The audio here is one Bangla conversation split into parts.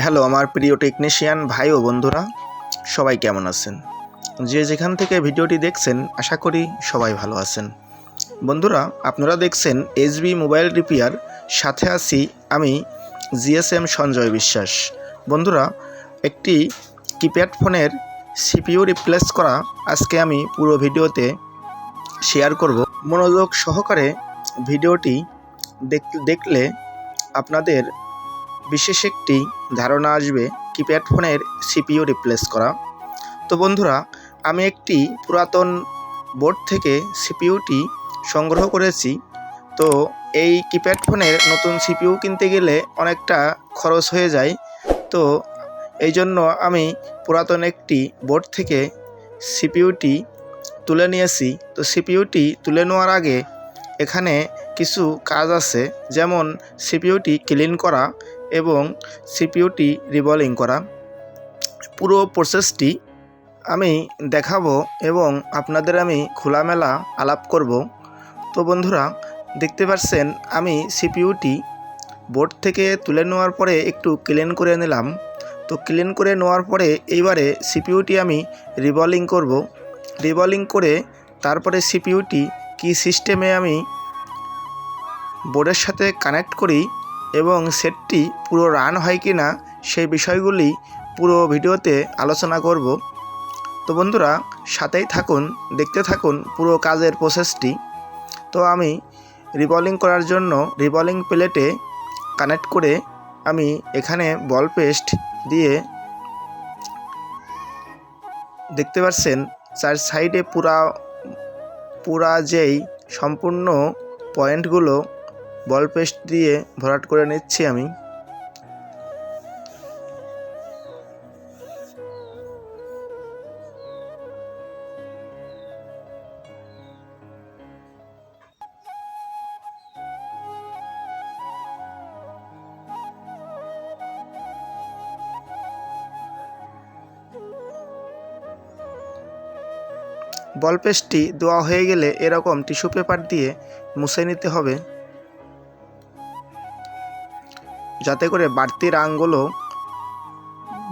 হ্যালো আমার প্রিয় টেকনিশিয়ান ভাই ও বন্ধুরা, সবাই কেমন আছেন? যে যেখান থেকে ভিডিওটি দেখছেন আশা করি সবাই ভালো আছেন। বন্ধুরা, আপনারা দেখছেন এসবি মোবাইল রিপেয়ার, সাথে আছি আমি জিএসএম সঞ্জয় বিশ্বাস। বন্ধুরা, একটি কিপ্যাড ফোনের সিপিইউ রিপ্লেস করা আজকে আমি পুরো ভিডিওতে শেয়ার করব। মনোযোগ সহকারে ভিডিওটি দেখলে আপনাদের বিশেষ একটি ধারণা আসবে কিপ্যাড ফোনের সিপিইউ রিপ্লেস করা। তো বন্ধুরা, আমি একটি পুরাতন বোর্ড থেকে সিপিইউটি সংগ্রহ করেছি। তো এই কিপ্যাড ফোনের নতুন সিপিইউ কিনতে গেলে অনেকটা খরচ হয়ে যায়। তো এই জন্য আমি পুরাতন একটি বোর্ড থেকে সিপিইউটি তুলে নিয়েছি। তো সিপিইউটি তুলে নেওয়ার আগে এখানে কিছু কাজ আছে, যেমন সিপিইউটি ক্লিন করা এবং সিপিইউটি রিবলিং করা। পুরো প্রসেসটি আমি দেখাবো এবং আপনাদের আমি খোলামেলা আলাপ করব। তো বন্ধুরা, দেখতে পাচ্ছেন আমি সিপিইউটি বোর্ড থেকে তুলে নেওয়ার পরে একটু ক্লিন করে নিলাম। তো ক্লিন করে নেওয়ার পরে এইবারে সিপিইউটি আমি রিবলিং করব। রিবলিং করে তারপরে সিপিইউটি কি সিস্টেমে আমি বোর্ডের সাথে কানেক্ট করি এবং সেটটি পুরো রান হয় কি না সেই বিষয়গুলি পুরো ভিডিওতে আলোচনা করব। তো বন্ধুরা, সাথেই থাকুন, দেখতে থাকুন পুরো কাজের প্রসেসটি। তো আমি রিবলিং করার জন্য রিবলিং প্লেটে কানেক্ট করে আমি এখানে বল পেস্ট দিয়ে, দেখতে পাচ্ছেন চার সাইডে পুরা যেই সম্পূর্ণ পয়েন্টগুলো বল পেস্ট দিয়ে ভরাট করে নিচ্ছি আমি। বল পেস্টটি দেওয়া হয়ে গেলে এরকম টিস্যু পেপার দিয়ে মুছে নিতে হবে, যাতে করে বাড়তি রাঙগুলো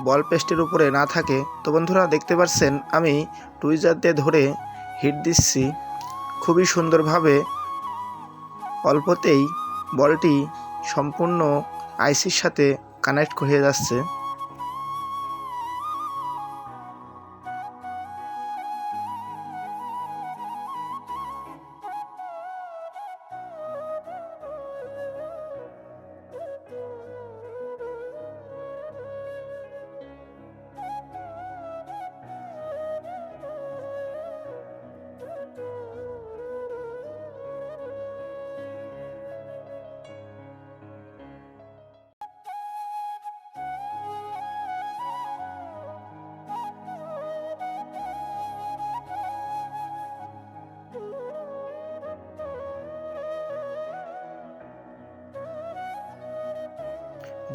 বল পেস্টের উপরে না থাকে। তো বন্ধুরা, দেখতে পাচ্ছেন আমি টুইজার দিয়ে ধরে হিট দিচ্ছি। খুবই সুন্দরভাবে অল্পতেই বলটি সম্পূর্ণ আইসির সাথে কানেক্ট হয়ে যাচ্ছে।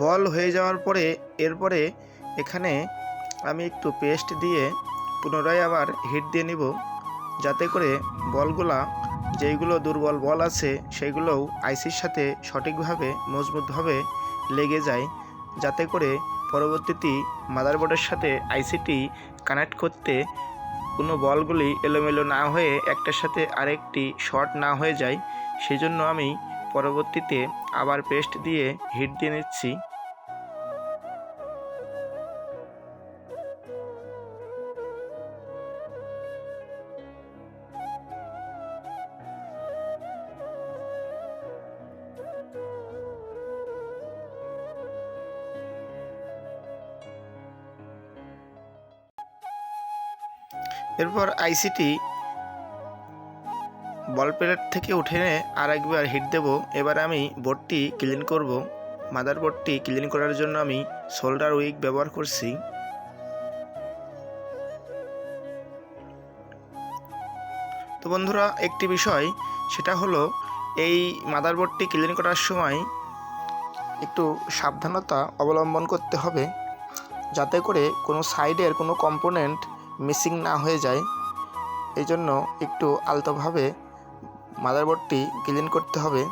বল হয়ে যাওয়ার পরে এরপরে এখানে আমি একটু পেস্ট দিয়ে পুনরায় আবার হিট দিয়ে নিব, যাতে করে বলগুলা, যেইগুলো দুর্বল বল আছে সেইগুলোও আইসির সাথে সঠিকভাবে মজবুতভাবে লেগে যায়, যাতে করে পরবর্তীতে মাদারবোর্ডের সাথে আইসিটি কানেক্ট করতে কোনো বলগুলি এলোমেলো না হয়ে একটার সাথে আরেকটি শর্ট না হয়ে যায়। সেই জন্য আমি পরবর্তীতে আবার পেস্ট দিয়ে হিট দিয়ে নিচ্ছি। এরপর আইসিটি বল প্লেট থেকে উঠে আরেকবার হিট দেব। এবার আমি বোর্ডটি ক্লিন করব। মাদারবোর্ডটি ক্লিন করার জন্য আমি সোল্ডার উইক ব্যবহার করছি। তো বন্ধুরা, একটি বিষয়, সেটা হলো এই মাদারবোর্ডটি ক্লিন করার সময় একটু সাবধানতা অবলম্বন করতে হবে, যাতে করে কোনো সাইডের কোনো কম্পোনেন্ট মিসিং না হয়ে যায়। এই জন্য একটু আলতোভাবে মাদারবোর্ডটি ক্লিন করতে হবে।